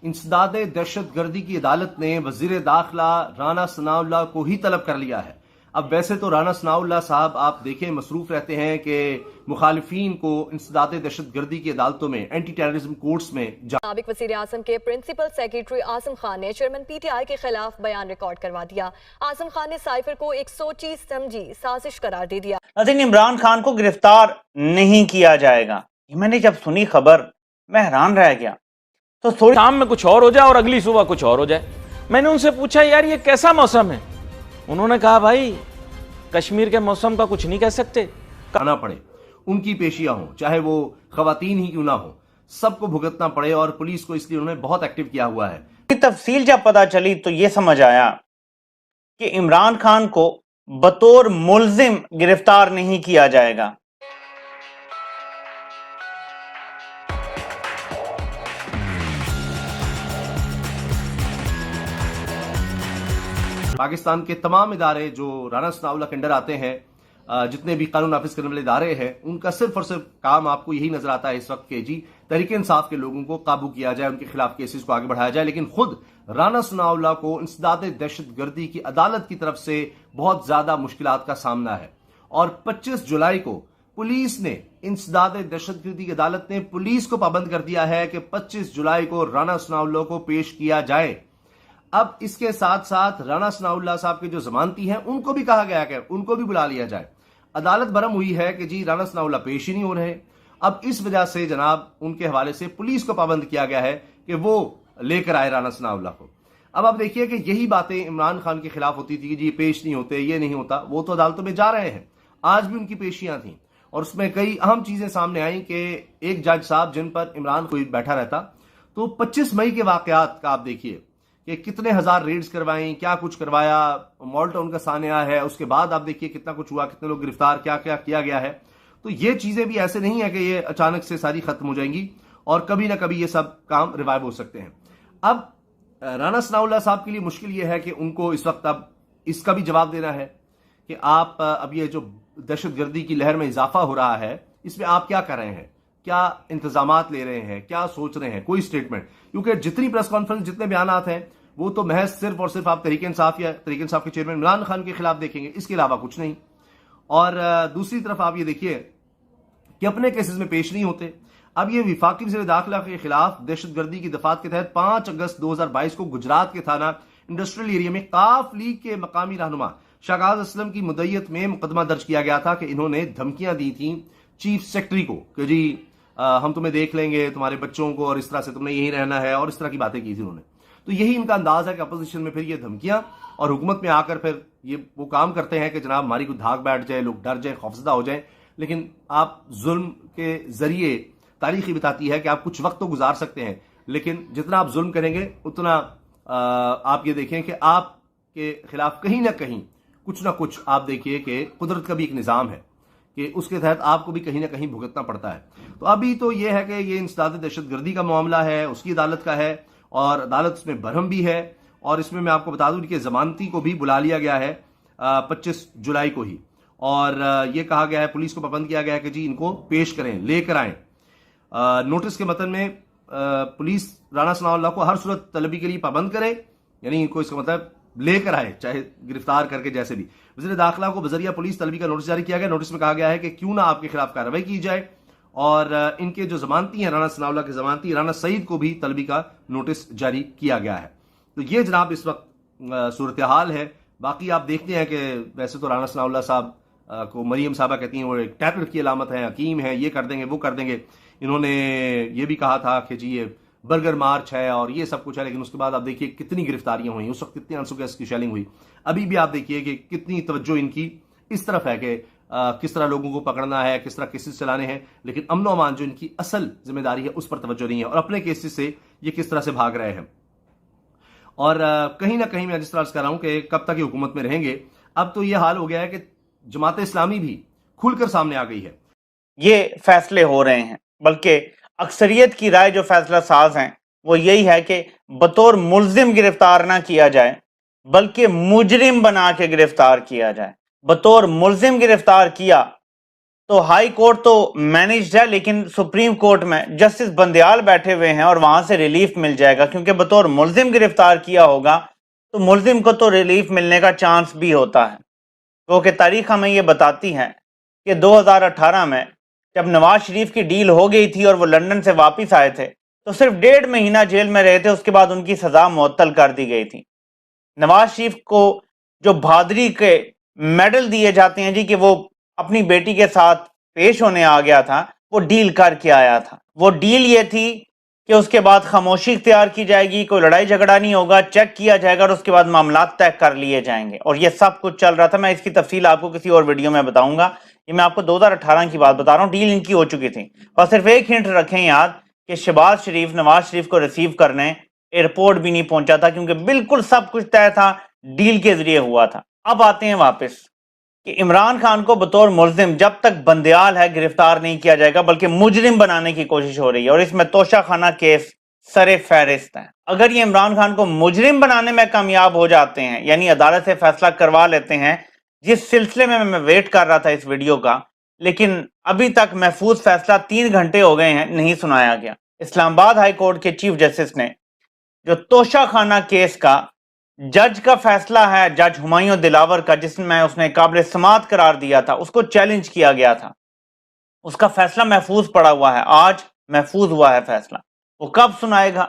इंसदाद दहशत गर्दी की अदालत ने वजीर दाखिला राना सनाउल्लाह को ही तलब कर लिया है। अब वैसे तो राना सनाउल्लाह साहब आप देखें मसरूफ रहते हैं कि मुखालिफिन को इंसदाद दहशत गर्दी की अदालतों में एंटी टेररिज्म कोर्ट्स में साबिक वज़ीर आज़म के प्रिंसिपल सेक्रेटरी आसिम खान ने चेयरमैन पीटीआई के खिलाफ बयान रिकॉर्ड करवा दिया। आसिम खान ने साइफर को एक सोची समझी साजिश करार दे दिया। नाज़रीन, इमरान खान को गिरफ्तार नहीं किया जाएगा, मैंने जब सुनी खबर मैं हैरान रह गया। तो थोड़ी शाम में कुछ और हो जाए और अगली सुबह कुछ और हो जाए। मैंने उनसे पूछा यार ये कैसा मौसम है? उन्होंने कहा भाई कश्मीर के मौसम का कुछ नहीं कह सकते। करना पड़े, उनकी पेशियां हों, चाहे वो खवातीन ही क्यों ना हो, सबको भुगतना पड़े और पुलिस को इसलिए उन्होंने बहुत एक्टिव किया हुआ है। तफसील जब पता चली तो ये समझ आया कि इमरान खान को बतौर मुल्जिम गिरफ्तार नहीं किया जाएगा। पाकिस्तान के तमाम इदारे जो राना सनाउल्लाह के अंडर आते हैं, जितने भी कानून नाफिज करने वाले इदारे हैं, उनका सिर्फ और सिर्फ काम आपको यही नजर आता है इस वक्त के जी तहरीक इंसाफ के लोगों को काबू किया जाए, उनके खिलाफ केसेस को आगे बढ़ाया जाए। लेकिन खुद राना सनाउल्लाह को इंसदाद दहशत गर्दी की अदालत की तरफ से बहुत ज्यादा मुश्किलात का सामना है। और 25 जुलाई को पुलिस ने, इंसदाद दहशत गर्दी की अदालत ने पुलिस को पाबंद कर दिया है कि 25 जुलाई को राना सनाउल्लाह को पेश किया जाए। अब इसके साथ साथ राना सनाउल्लाह साहब के जो जमानती हैं उनको भी कहा गया कि उनको भी बुला लिया जाए। अदालत भरम हुई है कि जी राना सनाउल्लाह पेश ही नहीं हो रहे। अब इस वजह से जनाब उनके हवाले से पुलिस को पाबंद किया गया है कि वो लेकर आए राना सनाउल्लाह को। अब आप देखिए कि यही बातें इमरान खान के खिलाफ होती थी कि जी पेश नहीं होते, ये नहीं होता, वो तो अदालतों में जा रहे हैं। आज भी उनकी पेशियां थी और उसमें कई अहम चीजें सामने आई कि एक जज साहब जिन पर इमरान कोई बैठा रहता, तो 25 मई के वाकयात का आप देखिए कि कितने हजार रेड्स करवाई, क्या कुछ करवाया, मॉडल टाउन का सानिया है, उसके बाद आप देखिए कितना कुछ हुआ, कितने लोग गिरफ्तार, क्या क्या किया गया है। तो ये चीजें भी ऐसे नहीं है कि ये अचानक से सारी खत्म हो जाएंगी और कभी ना कभी ये सब काम रिवाइव हो सकते हैं। अब राना सनाउल्लाह साहब के लिए मुश्किल ये है कि उनको इस वक्त अब इसका भी जवाब देना है कि आप अब ये जो दहशत गर्दी की लहर में इजाफा हो रहा है इसमें आप क्या कर रहे हैं, क्या इंतजामात ले रहे हैं, क्या सोच रहे हैं, कोई स्टेटमेंट। क्योंकि जितनी प्रेस कॉन्फ्रेंस, जितने बयानात हैं वो तो महज सिर्फ और सिर्फ आप तहरीक इंसाफ या तहरीक इंसाफ के चेयरमैन इमरान खान के खिलाफ देखेंगे, इसके अलावा कुछ नहीं। और दूसरी तरफ आप ये देखिए कि अपने केसेस में पेश नहीं होते। अब ये विफाकी वज़ीर दाखिला के खिलाफ दहशत गर्दी की दफात के तहत 5 अगस्त 2022 को गुजरात के थाना इंडस्ट्रियल एरिया में काफ लीग के मकामी रहनुमा शाहगाज असलम की मुद्दत में मुकदमा दर्ज किया गया था कि इन्होंने धमकियां दी थी चीफ सेक्रेटरी को कि जी हम तुम्हें देख लेंगे, तुम्हारे बच्चों को, और इस तरह से तुमने यही रहना है, और इस तरह की बातें की थी उन्होंने। तो यही इनका अंदाज है कि अपोजिशन में फिर ये धमकियां और हुकूमत में आकर फिर ये वो काम करते हैं कि जनाब हमारी को धाक बैठ जाए, लोग डर जाए, खौफजदा हो जाए। लेकिन आप जुल्म के जरिए, तारीख ही बताती है कि आप कुछ वक्त तो गुजार सकते हैं, लेकिन जितना आप जुल्म करेंगे उतना आप ये देखें कि आपके खिलाफ कहीं ना कुछ आप देखिए कि कुदरत का भी एक निज़ाम है कि उसके तहत आपको भी कहीं ना कहीं भुगतना पड़ता है। तो अभी तो ये है कि ये इंसदाद दहशत गर्दी का मामला है, उसकी अदालत का है और अदालत इसमें बरहम भी है। और इसमें मैं आपको बता दूं कि जमानती को भी बुला लिया गया है 25 जुलाई को ही, और ये कहा गया है, पुलिस को पाबंद किया गया है कि जी इनको पेश करें, लेकर आएं। नोटिस के मतन में पुलिस राना सनाउल्लाह को हर सूरत तलबी के लिए पाबंद करे, यानी इनको इसका मतलब लेकर आए, चाहे गिरफ्तार करके जैसे भी। वज़ीर दाखिला को बजरिया पुलिस तलबी का नोटिस जारी किया गया। नोटिस में कहा गया है कि क्यों ना आपके खिलाफ कार्रवाई की जाए, और इनके जो जमानती हैं, राना सनाउल्लाह के जमानती राना सईद को भी तलबी का नोटिस जारी किया गया है। तो ये जनाब इस वक्त सूरत हाल है। बाकी आप देखते हैं कि वैसे तो राना सनाउल्लाह साहब को मरियम साहबा कहती हैं वो एक टैलेंट की अलामत है, हकीम है, ये कर देंगे, वो कर देंगे। इन्होंने ये भी कहा था कि जी ये बर्गर मार्च है और ये सब कुछ है, लेकिन उसके बाद आप देखिए कितनी गिरफ्तारियां हुई, उस वक्त कितनी आंसू गैस की शेलिंग हुई। अभी भी आप देखिए कि कितनी तवज्जो इनकी इस तरफ है कि किस तरह लोगों को पकड़ना है, किस तरह केसेस चलाने हैं, लेकिन अमन व अमान जो इनकी असल जिम्मेदारी है उस पर तवज्जो नहीं है, और अपने केसेस से ये किस तरह से भाग रहे हैं। और कहीं ना कहीं मैं जिस तरह से कह रहा हूं कि कब तक ये हुकूमत में रहेंगे। अब तो ये हाल हो गया है कि जमात इस्लामी भी खुलकर सामने आ गई है। ये फैसले हो रहे हैं, बल्कि अक्सरियत की राय जो फैसला साज हैं वो यही है कि बतौर मुल्जिम गिरफ्तार ना किया जाए, बल्कि मुजरिम बना के गिरफ्तार किया जाए। बतौर मुल्जिम गिरफ्तार किया تو ہائی کورٹ تو مینیجڈ ہے، لیکن سپریم کورٹ میں جسٹس بندیال بیٹھے ہوئے ہیں اور وہاں سے ریلیف مل جائے گا، کیونکہ بطور ملزم گرفتار کیا ہوگا تو ملزم کو تو ریلیف ملنے کا چانس بھی ہوتا ہے، کیونکہ تاریخ ہمیں یہ بتاتی ہے کہ 2018 میں جب نواز شریف کی ڈیل ہو گئی تھی اور وہ لندن سے واپس آئے تھے تو صرف 1.5 مہینہ جیل میں رہے تھے، اس کے بعد ان کی سزا معطل کر دی گئی تھی۔ نواز شریف کو جو بہادری کے میڈل دیے جاتے ہیں جی کہ وہ اپنی بیٹی کے ساتھ پیش ہونے آ گیا تھا، وہ ڈیل کر کے آیا تھا۔ وہ ڈیل یہ تھی کہ اس کے بعد خاموشی اختیار کی جائے گی، کوئی لڑائی جھگڑا نہیں ہوگا، چیک کیا جائے گا اور اس کے بعد معاملات طے کر لیے جائیں گے، اور یہ سب کچھ چل رہا تھا۔ میں اس کی تفصیل آپ کو کسی اور ویڈیو میں بتاؤں گا، یہ میں آپ کو 2018 کی بات بتا رہا ہوں، ڈیل ان کی ہو چکی تھی۔ اور صرف ایک ہنٹ رکھیں یاد کہ شہباز شریف نواز شریف کو ریسیو کرنے ایئرپورٹ بھی نہیں پہنچا تھا، کیونکہ بالکل سب کچھ طے تھا، ڈیل کے ذریعے ہوا تھا۔ اب آتے ہیں واپس کہ عمران خان کو بطور ملزم جب تک بندیال ہے گرفتار نہیں کیا جائے گا، بلکہ مجرم بنانے کی کوشش ہو رہی ہے، اور اس میں توشہ خانہ کیس سر فہرست ہے۔ اگر یہ عمران خان کو مجرم بنانے میں کامیاب ہو جاتے ہیں، یعنی عدالت سے فیصلہ کروا لیتے ہیں، جس سلسلے میں ویٹ کر رہا تھا اس ویڈیو کا، لیکن ابھی تک محفوظ فیصلہ 3 گھنٹے ہو گئے ہیں نہیں سنایا گیا۔ اسلام آباد ہائی کورٹ کے چیف جسٹس نے جو توشہ خانہ کیس کا جج کا فیصلہ ہے، جج ہمایوں دلاور کا، جس میں اس نے قابل سماعت قرار دیا تھا، اس کو چیلنج کیا گیا تھا، اس کا فیصلہ محفوظ پڑا ہوا ہے، آج محفوظ ہوا ہے فیصلہ۔ وہ کب سنائے گا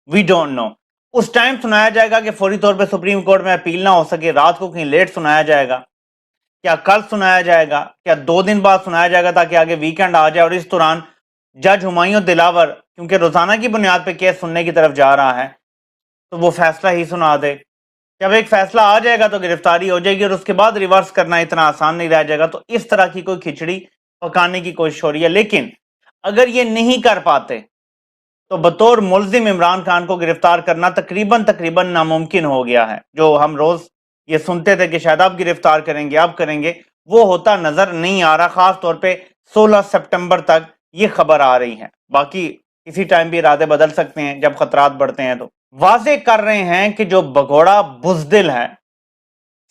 we don't know, us time سنایا جائے گا کہ فوری طور پہ سپریم کورٹ میں اپیل نہ ہو سکے، رات کو کہیں لیٹ سنایا جائے گا، کیا کل سنایا جائے گا، کیا 2 دن بعد سنایا جائے گا تاکہ آگے ویکینڈ آ جائے، اور اس دوران جج ہمایوں دلاور کیونکہ روزانہ کی بنیاد پہ کیس سننے کی طرف جا رہا ہے تو وہ فیصلہ ہی سنا دے۔ جب ایک فیصلہ آ جائے گا تو گرفتاری ہو جائے گی، اور اس کے بعد ریورس کرنا اتنا آسان نہیں رہ جائے گا، تو اس طرح کی کوئی کھچڑی پکانے کی کوشش ہو رہی ہے۔ لیکن اگر یہ نہیں کر پاتے تو بطور ملزم عمران خان کو گرفتار کرنا تقریباً ناممکن ہو گیا ہے۔ جو ہم روز یہ سنتے تھے کہ شاید اب گرفتار کریں گے، اب کریں گے، وہ ہوتا نظر نہیں آ رہا، خاص طور پہ 16 سپٹمبر تک یہ خبر آ رہی ہے، باقی کسی ٹائم بھی ارادے بدل سکتے ہیں جب خطرات بڑھتے ہیں۔ تو واضح کر رہے ہیں کہ جو بگوڑا بزدل ہے،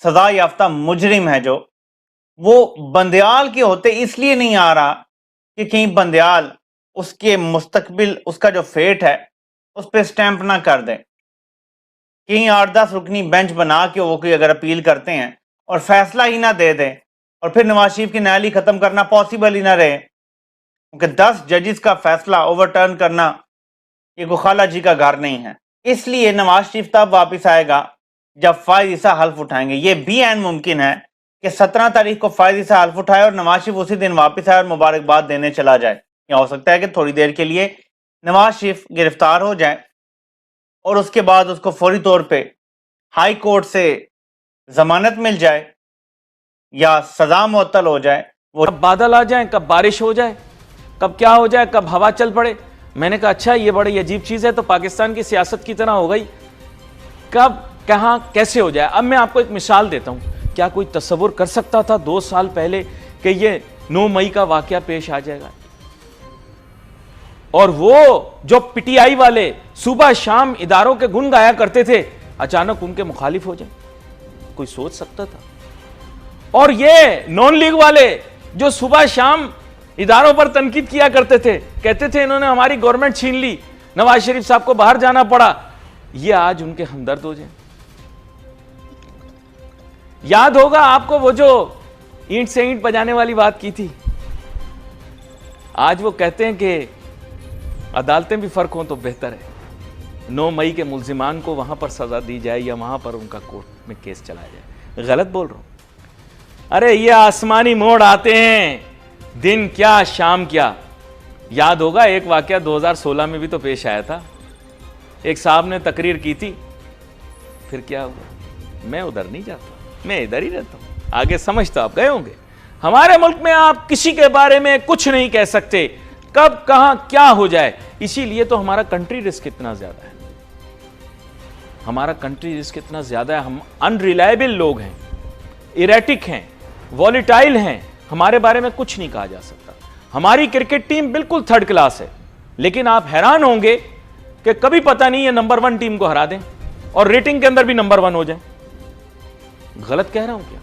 سزا یافتہ مجرم ہے، جو وہ بندیال کے ہوتے اس لیے نہیں آ رہا کہ کہیں بندیال اس کے مستقبل، اس کا جو فیٹ ہے اس پہ سٹیمپ نہ کر دے، کہیں 8-10 رکنی بینچ بنا کے وہ کوئی اگر اپیل کرتے ہیں اور فیصلہ ہی نہ دے دے، اور پھر نواز شریف کی نااہلی ختم کرنا پاسبل ہی نہ رہے، کیونکہ 10 ججز کا فیصلہ اوور ٹرن کرنا یہ کوئی خالہ جی کا گھر نہیں ہے۔ اس لیے نواز شریف تب واپس آئے گا جب فائز عیسیٰ حلف اٹھائیں گے۔ یہ بھی عین ممکن ہے کہ 17 تاریخ کو فائز عیسیٰ حلف اٹھائے اور نواز شریف اسی دن واپس آئے اور مبارکباد دینے چلا جائے، یا ہو سکتا ہے کہ تھوڑی دیر کے لیے نواز شریف گرفتار ہو جائے اور اس کے بعد اس کو فوری طور پہ ہائی کورٹ سے ضمانت مل جائے یا سزا معطل ہو جائے۔ وہ کب بادل آ جائیں، کب بارش ہو جائے، کب کیا ہو جائے، کب ہوا چل پڑے۔ میں نے کہا اچھا یہ بڑی عجیب چیز ہے، تو پاکستان کی سیاست کی طرح ہو گئی، کب کہاں کیسے ہو جائے۔ اب میں آپ کو ایک مثال دیتا ہوں، کیا کوئی تصور کر سکتا تھا 2 سال پہلے کہ یہ 9 مئی کا واقعہ پیش آ جائے گا؟ اور وہ جو پی ٹی آئی والے صبح شام اداروں کے گن گایا کرتے تھے، اچانک ان کے مخالف ہو جائیں، کوئی سوچ سکتا تھا؟ اور یہ نون لیگ والے جو صبح شام اداروں پر تنقید کیا کرتے تھے، کہتے تھے انہوں نے ہماری گورنمنٹ چھین لی، نواز شریف صاحب کو باہر جانا پڑا، یہ آج ان کے ہمدرد ہو جائیں۔ یاد ہوگا آپ کو وہ جو اینٹ سے اینٹ بجانے والی بات کی تھی، آج وہ کہتے ہیں کہ عدالتیں بھی فرق ہوں تو بہتر ہے، 9 مئی کے ملزمان کو وہاں پر سزا دی جائے یا وہاں پر ان کا کورٹ میں کیس چلایا جائے۔ غلط بول رہا ہوں؟ ارے یہ آسمانی موڑ آتے ہیں، دن کیا شام کیا۔ یاد ہوگا ایک واقعہ 2016 میں بھی تو پیش آیا تھا، ایک صاحب نے تقریر کی تھی، پھر کیا ہوا؟ میں ادھر نہیں جاتا، میں ادھر ہی رہتا ہوں۔ آگے سمجھ تو آپ گئے ہوں گے۔ ہمارے ملک میں آپ کسی کے بارے میں کچھ نہیں کہہ سکتے، کب کہاں کیا ہو جائے۔ اسی لیے تو ہمارا کنٹری رسک اتنا زیادہ ہے، ہمارا کنٹری رسک اتنا زیادہ ہے۔ ہم انریلائبل لوگ ہیں، ایریٹک ہیں، والیٹائل ہیں، ہمارے بارے میں کچھ نہیں کہا جا سکتا۔ ہماری کرکٹ ٹیم بالکل 3rd کلاس ہے، لیکن آپ حیران ہوں گے کہ کبھی پتہ نہیں یہ نمبر 1 ٹیم کو ہرا دیں اور ریٹنگ کے اندر بھی نمبر 1 ہو جائیں۔ غلط کہہ رہا ہوں کیا؟